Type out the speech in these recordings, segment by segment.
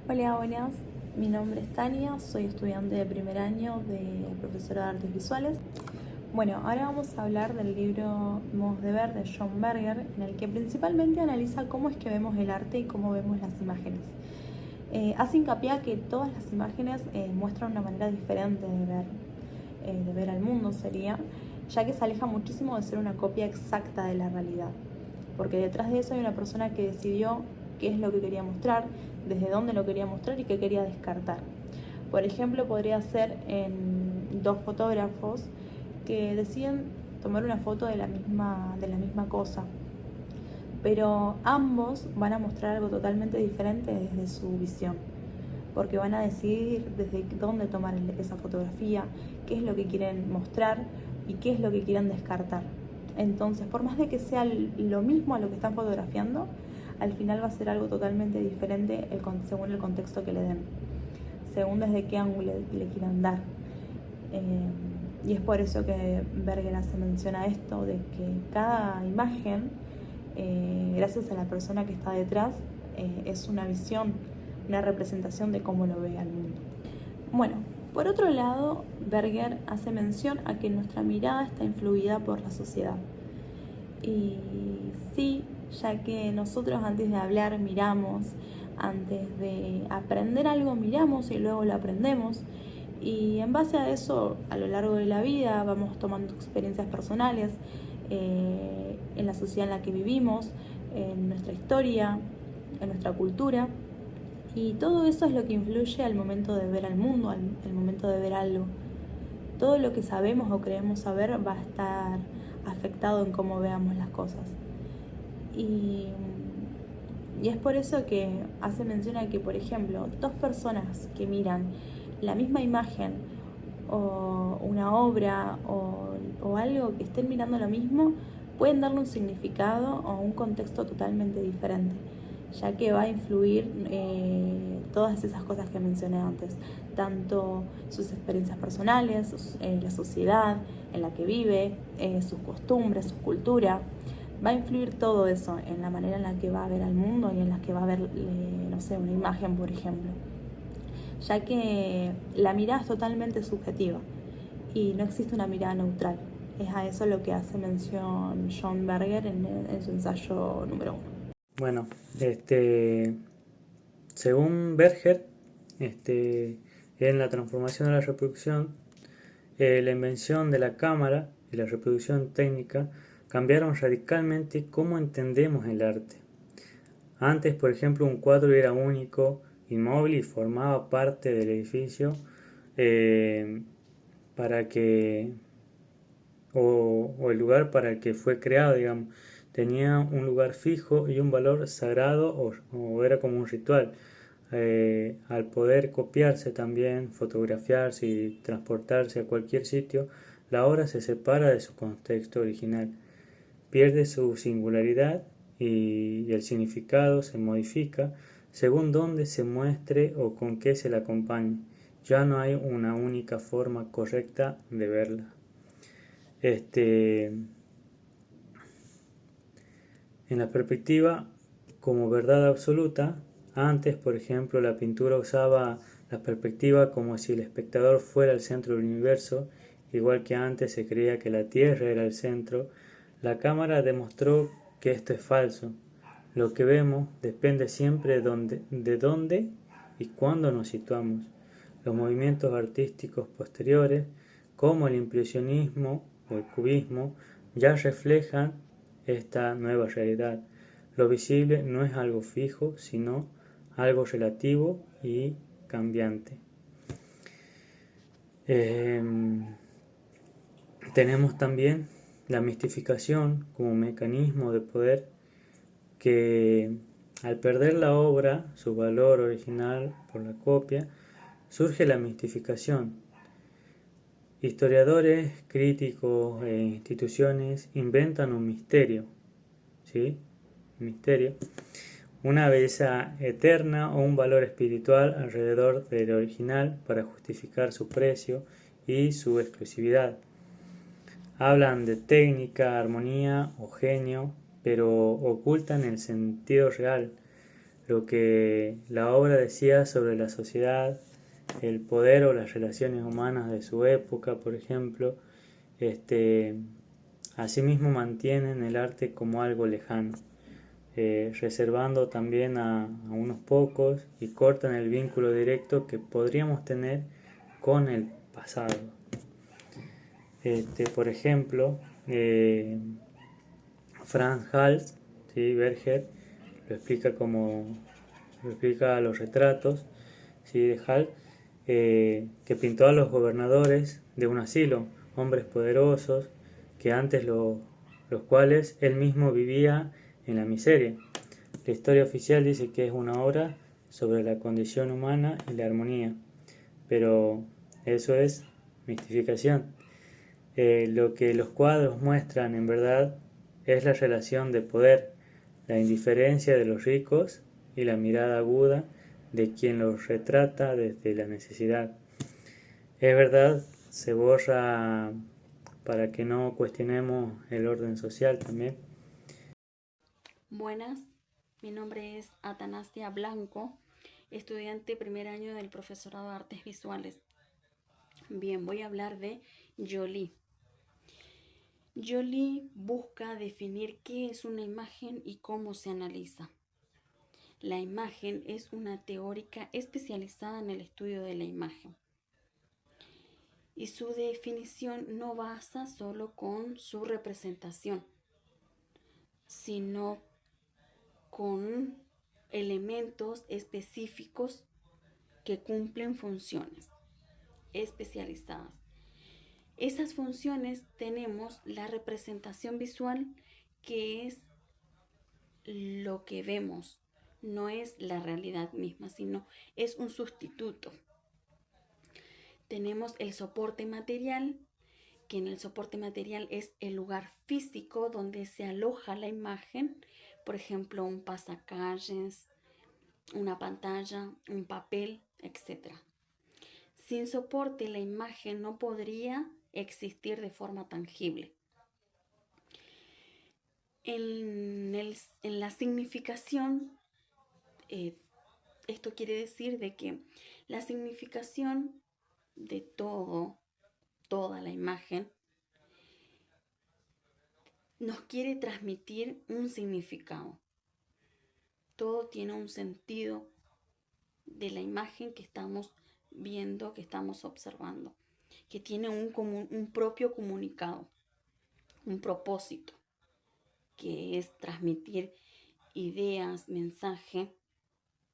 Hola, buenas. Mi nombre es Tania, soy estudiante de primer año de profesora de artes visuales. Bueno, ahora vamos a hablar del libro Modos de Ver de John Berger, en el que principalmente analiza cómo es que vemos el arte y cómo vemos las imágenes. Hace hincapié a que todas las imágenes muestran una manera diferente de ver al mundo, sería, ya que se aleja muchísimo de ser una copia exacta de la realidad. Porque detrás de eso hay una persona que decidió qué es lo que quería mostrar, desde dónde lo quería mostrar y qué quería descartar. Por ejemplo, podría ser en dos fotógrafos que deciden tomar una foto de la misma cosa, pero ambos van a mostrar algo totalmente diferente desde su visión, porque van a decidir desde dónde tomar esa fotografía, qué es lo que quieren mostrar y qué es lo que quieren descartar. Entonces, por más de que sea lo mismo a lo que están fotografiando, al final va a ser algo totalmente diferente según el contexto que le den, según desde qué ángulo le quieran dar. Y es por eso que Berger hace mención a esto, de que cada imagen, gracias a la persona que está detrás, es una visión, una representación de cómo lo ve al mundo. Bueno, por otro lado, Berger hace mención a que nuestra mirada está influida por la sociedad. Y sí, ya que nosotros antes de hablar miramos, antes de aprender algo miramos y luego lo aprendemos. Y en base a eso, a lo largo de la vida, vamos tomando experiencias personales en la sociedad en la que vivimos, en nuestra historia, en nuestra cultura. Y todo eso es lo que influye al momento de ver al mundo, al momento de ver algo. Todo lo que sabemos o creemos saber va a estar afectado en cómo veamos las cosas. Y, y es por eso que hace mención a que, por ejemplo, dos personas que miran la misma imagen o una obra o algo que estén mirando lo mismo, pueden darle un significado o un contexto totalmente diferente, ya que va a influir todas esas cosas que mencioné antes, tanto sus experiencias personales, la sociedad en la que vive, sus costumbres, su cultura. Va a influir todo eso en la manera en la que va a ver al mundo y en la que va a ver, no sé, una imagen, por ejemplo, ya que la mirada es totalmente subjetiva y no existe una mirada neutral. Es a eso lo que hace mención John Berger en su ensayo número 1. Bueno, según Berger, en la transformación de la reproducción, la invención de la cámara y la reproducción técnica cambiaron radicalmente cómo entendemos el arte. Antes, por ejemplo, un cuadro era único, inmóvil y formaba parte del edificio eh, para que o el lugar para el que fue creado, digamos, tenía un lugar fijo y un valor sagrado o era como un ritual. Al poder copiarse también, fotografiarse y transportarse a cualquier sitio, la obra se separa de su contexto original, pierde su singularidad y el significado se modifica según dónde se muestre o con qué se la acompañe. Ya no hay una única forma correcta de verla. En la perspectiva como verdad absoluta, antes, por ejemplo, la pintura usaba la perspectiva como si el espectador fuera el centro del universo, igual que antes se creía que la Tierra era el centro. La cámara demostró que esto es falso. Lo que vemos depende siempre de dónde y cuándo nos situamos. Los movimientos artísticos posteriores, como el impresionismo o el cubismo, ya reflejan esta nueva realidad. Lo visible no es algo fijo, sino algo relativo y cambiante. Tenemos también la mistificación como mecanismo de poder que al perder la obra, su valor original por la copia, surge la mistificación. Historiadores, críticos e instituciones inventan un misterio, ¿sí? Un misterio, una belleza eterna o un valor espiritual alrededor del original para justificar su precio y su exclusividad. Hablan de técnica, armonía o genio, pero ocultan el sentido real. lo que la obra decía sobre la sociedad, el poder o las relaciones humanas de su época, por ejemplo. Asimismo mantienen el arte como algo lejano, reservando también a unos pocos y cortan el vínculo directo que podríamos tener con el pasado. Por ejemplo, Franz Hals, ¿sí? Berger lo explica a los retratos, ¿sí? De Hals, que pintó a los gobernadores de un asilo, hombres poderosos, que antes los cuales él mismo vivía en la miseria. La historia oficial dice que es una obra sobre la condición humana y la armonía, pero eso es mistificación. Lo que los cuadros muestran en verdad es la relación de poder, la indiferencia de los ricos y la mirada aguda de quien los retrata desde la necesidad. Es verdad, se borra para que no cuestionemos el orden social también. Buenas, mi nombre es Atanasia Blanco, estudiante primer año del profesorado de Artes Visuales. Bien, voy a hablar de Joly. Joly busca definir qué es una imagen y cómo se analiza. La imagen es una teórica especializada en el estudio de la imagen. Y su definición no basa solo con su representación, sino con elementos específicos que cumplen funciones especializadas. Esas funciones tenemos la representación visual, que es lo que vemos, no es la realidad misma, sino es un sustituto. Tenemos el soporte material, que en el soporte material es el lugar físico donde se aloja la imagen, por ejemplo, un pasacalles, una pantalla, un papel, etc. Sin soporte, la imagen no podría existir de forma tangible. En la significación, esto quiere decir de que la significación de toda la imagen, nos quiere transmitir un significado. Todo tiene un sentido de la imagen que estamos viendo, que estamos observando, que tiene un propio comunicado, un propósito, que es transmitir ideas, mensaje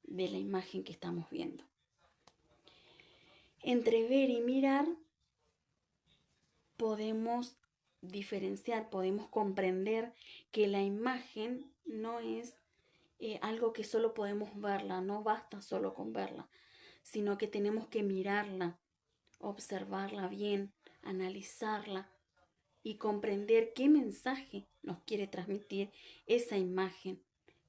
de la imagen que estamos viendo. Entre ver y mirar podemos diferenciar, podemos comprender que la imagen no es algo que solo podemos verla, no basta solo con verla, sino que tenemos que mirarla, observarla bien, analizarla y comprender qué mensaje nos quiere transmitir esa imagen,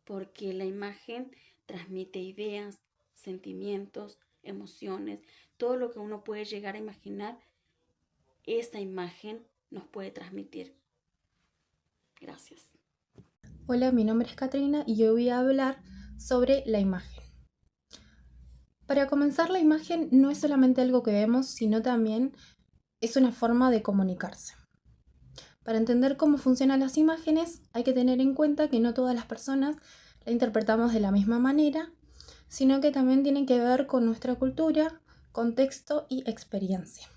porque la imagen transmite ideas, sentimientos, emociones, todo lo que uno puede llegar a imaginar, esa imagen nos puede transmitir. Gracias. Hola, mi nombre es Catrina y yo voy a hablar sobre la imagen. Para comenzar, la imagen no es solamente algo que vemos, sino también es una forma de comunicarse. Para entender cómo funcionan las imágenes, hay que tener en cuenta que no todas las personas la interpretamos de la misma manera, sino que también tienen que ver con nuestra cultura, contexto y experiencia.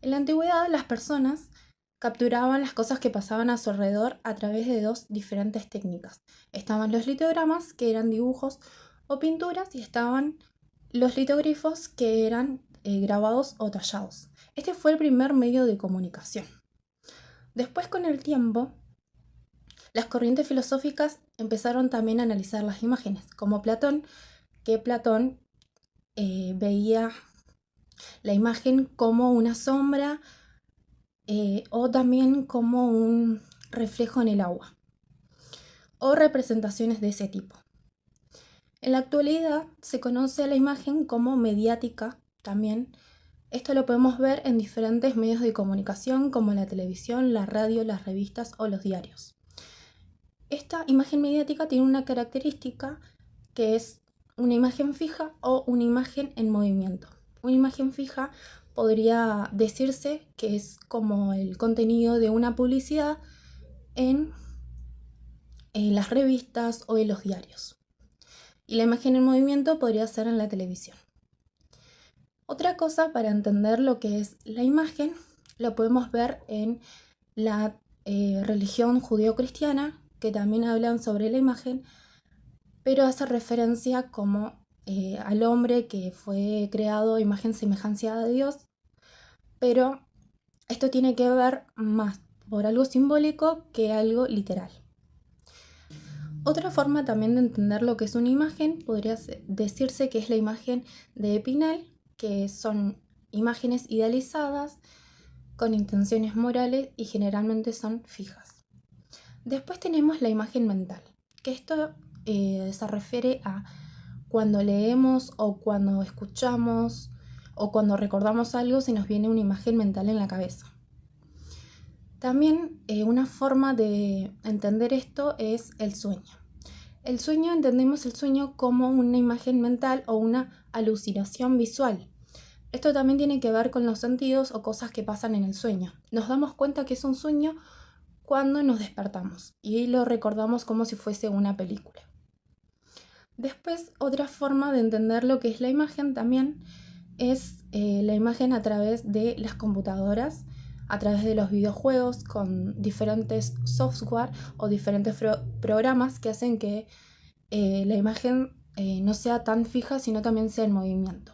En la antigüedad, las personas capturaban las cosas que pasaban a su alrededor a través de dos diferentes técnicas. Estaban los litogramas, que eran dibujos o pinturas, y estaban los litografos, que eran grabados o tallados. Este fue el primer medio de comunicación. Después, con el tiempo, las corrientes filosóficas empezaron también a analizar las imágenes, como Platón, que Platón veía la imagen como una sombra o también como un reflejo en el agua, o representaciones de ese tipo. En la actualidad se conoce a la imagen como mediática también. Esto lo podemos ver en diferentes medios de comunicación como la televisión, la radio, las revistas o los diarios. Esta imagen mediática tiene una característica que es una imagen fija o una imagen en movimiento. Una imagen fija podría decirse que es como el contenido de una publicidad en las revistas o en los diarios. Y la imagen en movimiento podría ser en la televisión. Otra cosa para entender lo que es la imagen lo podemos ver en la religión judeo-cristiana, que también hablan sobre la imagen, pero hace referencia como al hombre que fue creado a imagen y semejanza de Dios, pero esto tiene que ver más por algo simbólico que algo literal. Otra forma también de entender lo que es una imagen podría decirse que es la imagen de Epinel, que son imágenes idealizadas con intenciones morales y generalmente son fijas. Después tenemos la imagen mental, que esto se refiere a cuando leemos o cuando escuchamos o cuando recordamos algo se nos viene una imagen mental en la cabeza. También una forma de entender esto es el sueño. El sueño, entendemos el sueño como una imagen mental o una alucinación visual. Esto también tiene que ver con los sentidos o cosas que pasan en el sueño. Nos damos cuenta que es un sueño cuando nos despertamos y lo recordamos como si fuese una película. Después, otra forma de entender lo que es la imagen también es la imagen a través de las computadoras, a través de los videojuegos con diferentes software o diferentes programas que hacen que la imagen no sea tan fija, sino también sea en movimiento.